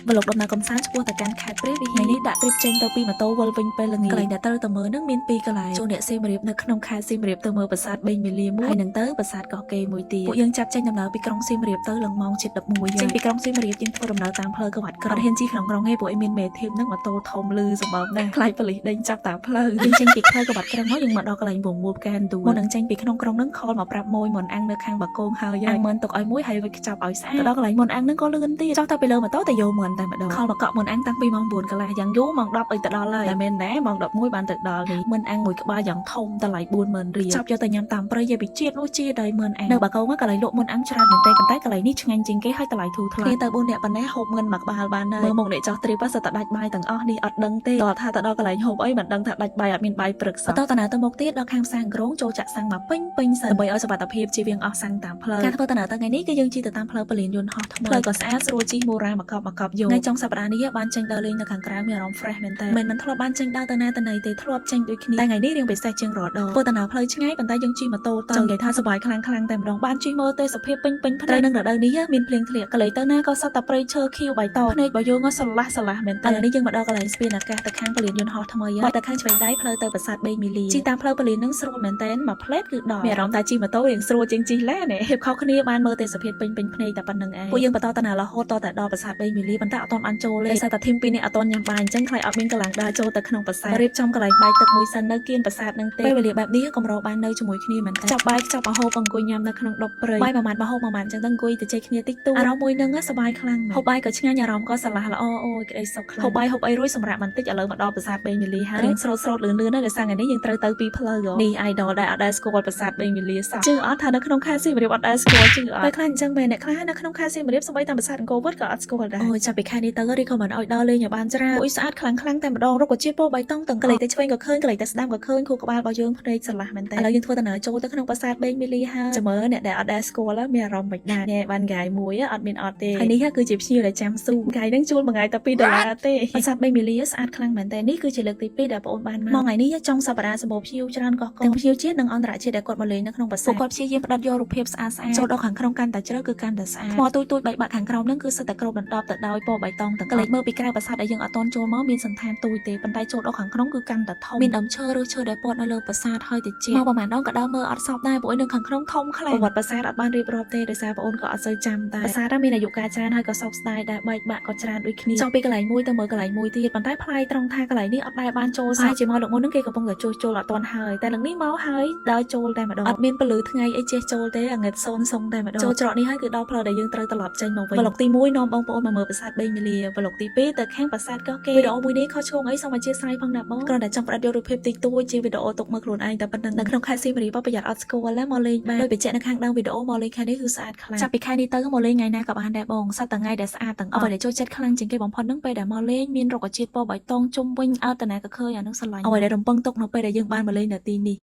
វលុកដំណើរកំសាន្តឆ្ពោះទៅកាន់ខេត្តព្រះវិហារនេះដាក់ទ្រីបចេញទៅពីម៉ូតូវិលវិញពេលល្ងាចកន្លែងដែលត្រូវទៅមើលនឹងមាន2កន្លែងចូលអ្នកសៀមរាបនៅក្នុងខេត្តសៀមរាបទៅមើលប្រាសាទបេងមាលាមួយហើយនឹងទៅប្រាសាទកោះកេរមួយទៀតពួកយើងចាប់ចេញដំណើរពីក្រុងសៀមរាបទៅឡើងម៉ោងជិត11ចេញពីក្រុងសៀមរាបយើងធ្វើដំណើរតាមផ្លូវកវត្តក្រអត់ហ៊ានជិះក្នុងក្រុងទេពួកឯងមានមេធៀបនឹងម៉ូតូធំលឺសម្បើមណាស់ខ្លាចប៉ូលីសដេញចាប់តាមផ្លូវយើងចេញពីផ្លូវកវត្តក្រមកយើងមកដល់កន្លែងវងមួលផ្កានទួមុននឹងចេញពីក្នុងក្រុងនឹងខលមកប្រាប់មួយមុនអាំងនៅខាងបាគងហើយអាំងមិនទុកឲ្យមួយហើយវិចខ្ចប់ឲ្យស្អាតដល់កន្លែងមុនអាំងនឹងក៏លឿនទៀតចុះទៅពីលើម៉ូតូទៅយកមុនតែម្ដងខលមកកក់មុនអាំងតាំងពីម៉ោង9កន្លះយ៉ាងយូរម៉ោង10ឲ្យទៅដល់ហើយតែមែនដែរម៉ោង11បានទៅដល់នេះមុនអាំងមួយក្បាលយ៉ាងធំតម្លៃ40000រៀលចាប់យកទៅញ៉ាំតាមព្រៃយាយពីជាតិនោះជាដែរមុនអាំងនៅបាគងកន្លែងលក់មុនអាំងច្រើនមែនទេប៉ុន្តែកន្លែងនេះឆ្ងាញ់ជាងគេហើយតម្លៃធូរថ្លៃគ្នាទៅ4នាក់ប៉ុណ្ណេះហូបមិនមួយក្បាលបានហើយមើលមកអ្នកចោះទ្រីបសតដាច់បាយទាំងអស់នេះអត់ដឹងទេដល់ថាទៅដល់កន្លែងហូបអីមិនដឹងថាដាច់បាយអត់មានបាយព្រឹកសោះបន្តដំណើរទៅមុខទៀតដល់ខាងផ្សារក្រុងចូលចាក់សាំងមកពេញសិនដើម្បីឲ្យសុវត្ថិភាពជៀសវាងអស់សាំងតាមផ្លូវការធ្វើដំណើរទៅថ្ងៃនេះគឺយើងជិះទៅតាមផ្លូវពលានយន្តហោះថ្មីផ្លូវក៏ស្អាតស្រួលជិះមូរ៉ាមកកប់យកថ្ងៃចុងសប្តាហ៍នេះបានចេញដើរលេងនៅខាងក្រៅមានអារម្មណ៍ fresh មែនតើមិនធ្លាប់បានចេញដើរទៅណាទៅណីទេធ្លាប់ចេញដូចគ្នាតែថ្ងៃនេះរៀងពិសេសជាងរាល់ដងធ្វើដំណើរផ្លូវឆ្ងាយប៉ុន្តែយើងជិះម៉ូតូទៅនិយាយថាសប្បាយខ្លាំងតែម្ដងបានជិះមើលទេសភាពពេញផ្ទៃនឹងរដូវនេះមានភ្លៀងធ្លាក់កន្លែងទៅណាក៏សត្វតែព្រៃឈើខៀវបៃតងភ្នែករបស់យើងស្រឡះមែនតើឥឡូវនេះយើងមកដល់កន្លែងស្ពានអាកាសទៅខាងពលានយន្តហោះថ្មីហើយទៅខាងឆ្វេងដៃផ្លូវទៅប្រាសាទបេងមាលាជិះតាមផ្លូវពលាននឹងស្រួលមែនតើមួយផ្លេតគឺដល់មានអារម្មណ៍ថាជិះម៉ូតូរៀងស្រួលជាងជិះឡានហេបខុសគ្នាបានមើលទេសភាពពេញភ្នែកតែប៉ុណ្្នឹងឯងពួកយើងបន្តដំណើររហូតតតែដល់ប្រាសាទបេងមាលាប៉ុន្តែអត់ទាន់បានចូលទេដោយសារតែធីម2នាក់អត់ទាន់ញ៉ាំបាយអញ្ចឹងខ្លាចអត់មានកន្លងដើរចូលទៅក្នុងប្រាសាទរៀបចំកន្លែងបាយទឹកមួយសិននៅគៀនប្រាសាទនឹងទេពេលវេលាបែបនេះកម្របាននៅជាមួយគ្នាមែនតើចាប់បាយខ្ចប់អាហូបអង្គុយញ៉ាំនៅក្នុងដុបព្រៃបាយប្រមាណហូបប្រមាណអញ្ចឹងទៅអង្គុយទៅជែកគ្នាតិចតួអារម្មណ៍មួយនឹងសប្បាយខ្លាំងហូបបាយក៏ឆ្ងាញ់អារម្មណ៍ក៏ស្រឡះល្អអូយក្តីសុខខ្លាំងហូបបាយហូបអីរួចសម្រាប់បន្តិចឥឡូវមកដល់ប្រាសាទបេងមាលាហើយរៀងស្រោតលឿនណាស់ដោយសារថ្ងៃនេះយើងត្រូវទៅពីផ្លូវនេះ idol ដែលអត់ដែលស្គាល់ប្រាសាទបេងមាលាសោះជឿអត់ថានៅក្នុងខេត្តសៀមរាបអត់ដែលស្គាល់ជឿអត់តែខ្លះអញ្ចឹងមែនអ្នកខ្លះនៅក្នុងខេត្តសៀមរាបសម្បីតែប្រាសាទអង្គរវត្តក៏អត់ស្គាល់ដែរអូយចាប់ពីខេត្តនេះទៅរីខមមិនឲ្យដល់លេងឲ្យបានច្រើនអូយស្អាតខ្លាំងតែម្ដងរុក្ខជាតិពណ៌បៃតងទាំងកន្លែងទៅឆ្វេងក៏ឃើញកន្លែងទៅស្ដាំក៏ឃើញខួរក្បាលរបស់យើងភ្នែកស្រឡះមែនតើឥឡូវយើងធ្វើដំណើរចូលទៅក្នុងប្រាសាទបេងមាលាហើយចាំមើលអ្នកដែលអត់ដែលស្គាល់មានអារម្មណ៍មិនដែរអ្នកបានកាយមួយអត់មានអត់ទេហើយនេះគឺជាភ្ញៀវដែលចាំស៊ូកាយនឹងជួលមួយថ្ងៃតែ$2ទេប្រាសាទបេងមាលាស្អាតខ្លាំងមែនតើនេះគឺជាលើកទី2ដែលបងអូនបានមកថ្ងៃនេះចុងសប្តាហ៍សម្បូរភ្ញៀវច្រើនកោះទាំងភ្ញៀវជាតិនិងអន្តរជាតិដែលគាត់មកលេងនៅក្នុងប្រាសាទគាត់ព្យាយាមផ្ដិតយករូបភាពស្អាតចូលដល់ខាងក្នុងកាន់តែជ្រៅគឺកាន់តែស្អាតថ្មទូចបែកបាក់ខាងក្រោមនឹងគឺសិតតែគ្របដណ្ដប់ទៅដោយពណ៌បៃតងទាំងកន្លែងមើលពីក្រៅប្រាសាទដែលយើងអត់ទាន់ចូលមកមានសន្តានទូចទេប៉ុន្តែចូលដល់ខាងក្នុងគឺកាន់តែធំមានដើមឈើឬឈើដែលព័ទ្ធនៅលើប្រាសាទហើយទៅជាមកប្រហែលដងក៏ដើរមើលអត់សោកដែរព្រោះនៅខាងក្នុងធំខ្លាំងប្រវត្តិប្រាសាទអត់បានរៀបរាប់ទេដោយសារបងអូនក៏អត់សូវចាំតែប្រាសាទមានអាយុកាលច្រើនហើយក៏សោកស្ដាយដែរបែកបាក់ក៏ច្រើនដូចគ្នាចង់ពីកន្លែងមួយទៅមើលកន្លែងមួយទៀតប៉ុន្តែប្លែកត្រង់ថាកន្លែងនេះអត់ដែលបានចូលសាជាមកលោកមុននឹងគេកំពុងតែចូលអត់ទាន់ហើយតែឡើងនេះមកហើយដើរចូលតែម្ដងអត់មានពលឺថ្ងៃអីចេះចូលទេអាងឹតសូនសុងតែម្ដងចូលច្រកនេះហើយគឺដល់ផ្លូវដែលយើងត្រូវត្រឡប់ចេញមកវិញប្លុកទី1នាំបងប្អូនមកមើលប្រាសាទបេងមាលាប្លុកទី2ទៅខាងប្រាសាទកោះកេរវីដេអូមួយនេះខុសឆ្គងអីសូមអធិស្ឋានផងណាបងគ្រាន់តែចង់ផ្ដិតយករូបភាពតិចតួចជាវីដេអូទុកមើលខ្លួនឯងតែប៉ុណ្្នឹងនៅក្នុងខេត្តសៀមរាបប្រយ័ត្នអត់ស្គាល់មកលេងបានដោយបញ្ជាក់នៅខាងដើមវីដេអូមកលេងខេត្តនេះគឺស្អាតខ្លាំងចាប់ពីខេត្តនេះទៅមកលេងថ្ងៃណាក៏បានដែរបងសត្វថ្ងៃដែលស្អាតទាំងអស់អ្វីដែលចូលចិត្តខ្លាំងជាងគេបំផុតនឹងពេលដែលមកលេងមានរុក្ខជាតិពណ៌បៃតងជុំវិញអើតតាណាក៏ឃើញអានឹងស្រឡាញ់អ្វីដែលរំពឹងទុកនៅពេលដែលយើងបានមកលេងនៅទីនេះ